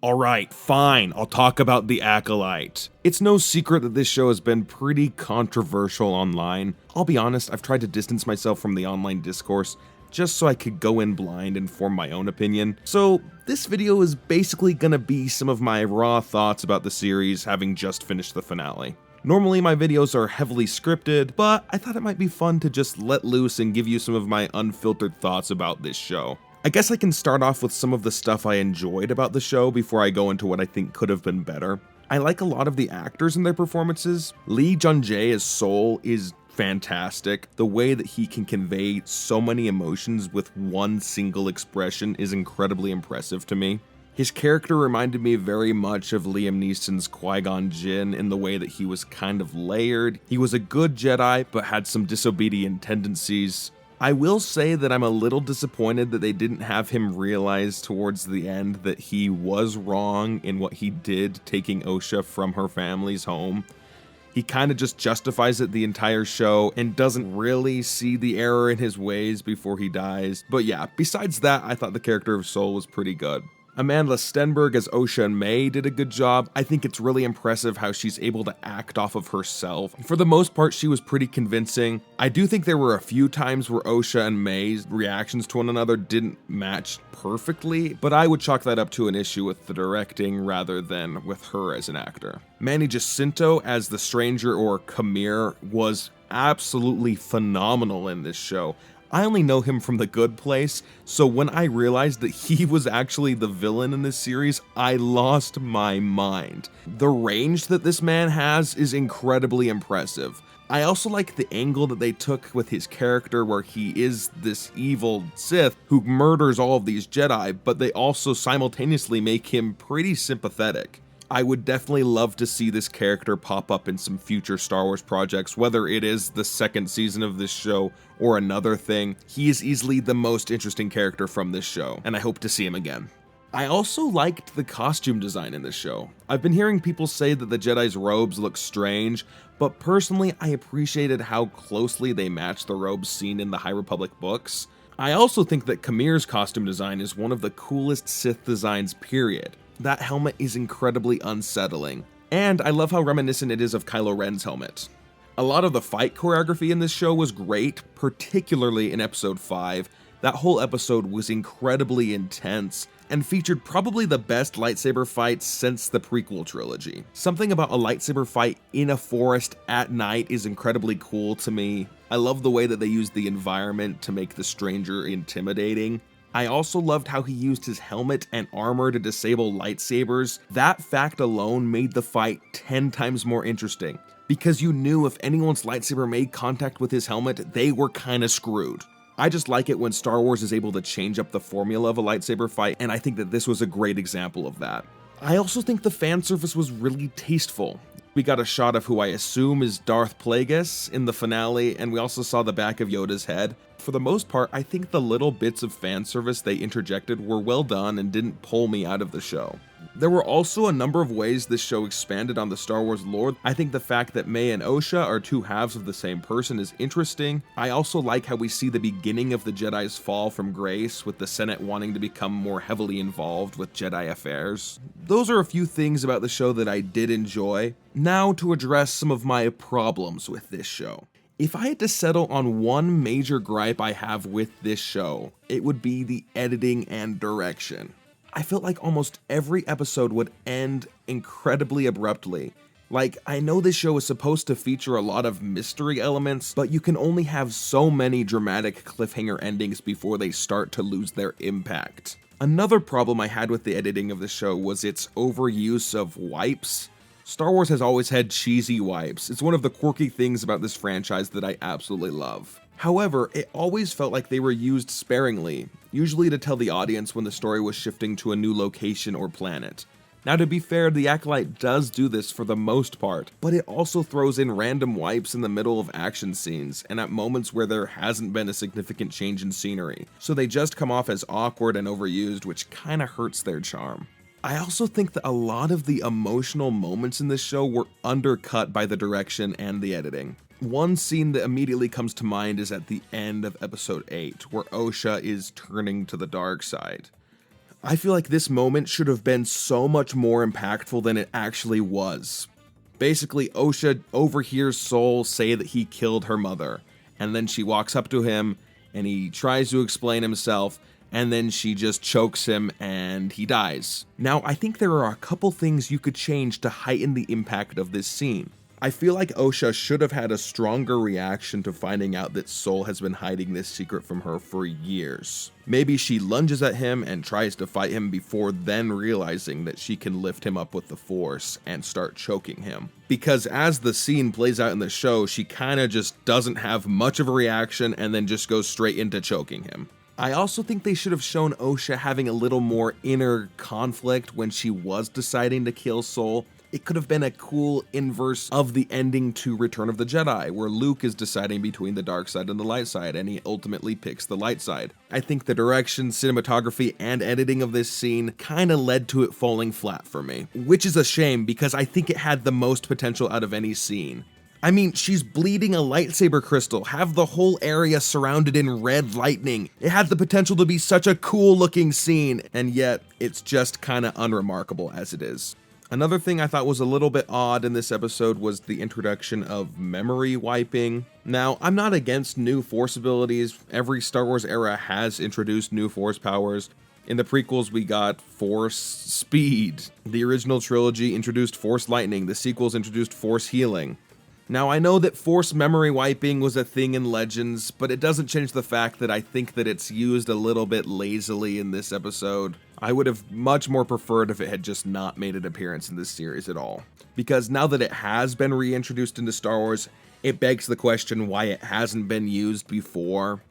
Alright, fine, I'll talk about The Acolyte. It's no secret that this show has been pretty controversial online. I'll be honest, I've tried to distance myself from the online discourse just so I could go in blind and form my own opinion. So this video is basically gonna be some of my raw thoughts about the series, having just finished the finale. Normally my videos are heavily scripted, but I thought it might be fun to just let loose and give you some of my unfiltered thoughts about this show. I guess I can start off with some of the stuff I enjoyed about the show before I go into what I think could have been better. I like a lot of the actors and their performances. Lee Jung-jae as Sol is fantastic. The way that he can convey so many emotions with one single expression is incredibly impressive to me. His character reminded me very much of Liam Neeson's Qui-Gon Jinn in the way that he was kind of layered. He was a good Jedi, but had some disobedient tendencies. I will say that I'm a little disappointed that they didn't have him realize towards the end that he was wrong in what he did taking Osha from her family's home. He kind of just justifies it the entire show and doesn't really see the error in his ways before he dies. But yeah, besides that, I thought the character of Sol was pretty good. Amanda Stenberg as Osha and May did a good job. I think it's really impressive how she's able to act off of herself. For the most part, she was pretty convincing. I do think there were a few times where Osha and May's reactions to one another didn't match perfectly, but I would chalk that up to an issue with the directing rather than with her as an actor. Manny Jacinto as the Stranger or Kamir was absolutely phenomenal in this show. I only know him from The Good Place, so when I realized that he was actually the villain in this series, I lost my mind. The range that this man has is incredibly impressive. I also like the angle that they took with his character where he is this evil Sith who murders all of these Jedi, but they also simultaneously make him pretty sympathetic. I would definitely love to see this character pop up in some future Star Wars projects, whether it is the second season of this show or another thing. He is easily the most interesting character from this show, and I hope to see him again. I also liked the costume design in this show. I've been hearing people say that the Jedi's robes look strange, but personally I appreciated how closely they match the robes seen in the High Republic books. I also think that Kamir's costume design is one of the coolest Sith designs, period. That helmet is incredibly unsettling, and I love how reminiscent it is of Kylo Ren's helmet. A lot of the fight choreography in this show was great, particularly in episode 5. That whole episode was incredibly intense and featured probably the best lightsaber fight since the prequel trilogy. Something about a lightsaber fight in a forest at night is incredibly cool to me. I love the way that they used the environment to make the stranger intimidating. I also loved how he used his helmet and armor to disable lightsabers. That fact alone made the fight 10 times more interesting, because you knew if anyone's lightsaber made contact with his helmet, they were kinda screwed. I just like it when Star Wars is able to change up the formula of a lightsaber fight, and I think that this was a great example of that. I also think the fan service was really tasteful. We got a shot of who I assume is Darth Plagueis in the finale, and we also saw the back of Yoda's head. For the most part, I think the little bits of fan service they interjected were well done and didn't pull me out of the show. There were also a number of ways this show expanded on the Star Wars lore. I think the fact that May and Osha are two halves of the same person is interesting. I also like how we see the beginning of the Jedi's fall from grace, with the Senate wanting to become more heavily involved with Jedi affairs. Those are a few things about the show that I did enjoy. Now to address some of my problems with this show. If I had to settle on one major gripe I have with this show, it would be the editing and direction. I felt like almost every episode would end incredibly abruptly. Like, I know this show is supposed to feature a lot of mystery elements, but you can only have so many dramatic cliffhanger endings before they start to lose their impact. Another problem I had with the editing of the show was its overuse of wipes. Star Wars has always had cheesy wipes. It's one of the quirky things about this franchise that I absolutely love. However, it always felt like they were used sparingly, usually to tell the audience when the story was shifting to a new location or planet. Now, to be fair, the Acolyte does do this for the most part, but it also throws in random wipes in the middle of action scenes and at moments where there hasn't been a significant change in scenery, so they just come off as awkward and overused, which kinda hurts their charm. I also think that a lot of the emotional moments in this show were undercut by the direction and the editing. One scene that immediately comes to mind is at the end of episode 8, where Osha is turning to the dark side. I feel like this moment should have been so much more impactful than it actually was. Basically, Osha overhears Sol say that he killed her mother, and then she walks up to him, and he tries to explain himself, and then she just chokes him, and he dies. Now, I think there are a couple things you could change to heighten the impact of this scene. I feel like Osha should have had a stronger reaction to finding out that Sol has been hiding this secret from her for years. Maybe she lunges at him and tries to fight him before then realizing that she can lift him up with the Force and start choking him. Because as the scene plays out in the show, she kinda just doesn't have much of a reaction and then just goes straight into choking him. I also think they should have shown Osha having a little more inner conflict when she was deciding to kill Sol. It could have been a cool inverse of the ending to Return of the Jedi, where Luke is deciding between the dark side and the light side, and he ultimately picks the light side. I think the direction, cinematography, and editing of this scene kinda led to it falling flat for me, which is a shame because I think it had the most potential out of any scene. I mean, she's bleeding a lightsaber crystal, have the whole area surrounded in red lightning. It had the potential to be such a cool looking scene, and yet it's just kinda unremarkable as it is. Another thing I thought was a little bit odd in this episode was the introduction of memory wiping. Now, I'm not against new Force abilities. Every Star Wars era has introduced new Force powers. In the prequels, we got Force Speed. The original trilogy introduced Force Lightning. The sequels introduced Force Healing. Now, I know that Force memory wiping was a thing in Legends, but it doesn't change the fact that I think that it's used a little bit lazily in this episode. I would have much more preferred if it had just not made an appearance in this series at all. Because now that it has been reintroduced into Star Wars, it begs the question why it hasn't been used before.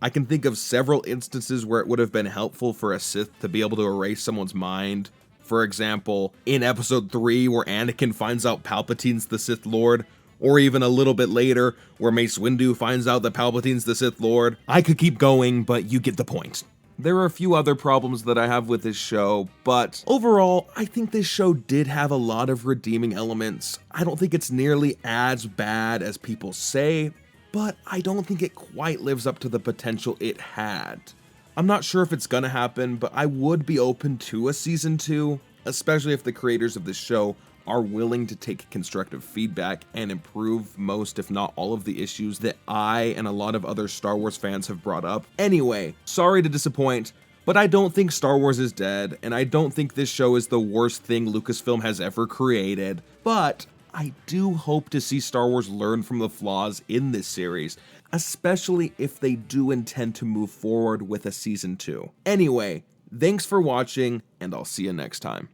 I can think of several instances where it would have been helpful for a Sith to be able to erase someone's mind. For example, in episode 3 where Anakin finds out Palpatine's the Sith Lord, or even a little bit later where Mace Windu finds out that Palpatine's the Sith Lord. I could keep going, but you get the point. There are a few other problems that I have with this show, but overall, I think this show did have a lot of redeeming elements. I don't think it's nearly as bad as people say, but I don't think it quite lives up to the potential it had. I'm not sure if it's gonna happen, but I would be open to a season 2, especially if the creators of this show are willing to take constructive feedback and improve most, if not all, of the issues that I and a lot of other Star Wars fans have brought up. Anyway, sorry to disappoint, but I don't think Star Wars is dead, and I don't think this show is the worst thing Lucasfilm has ever created, but I do hope to see Star Wars learn from the flaws in this series, especially if they do intend to move forward with a season 2. Anyway, thanks for watching, and I'll see you next time.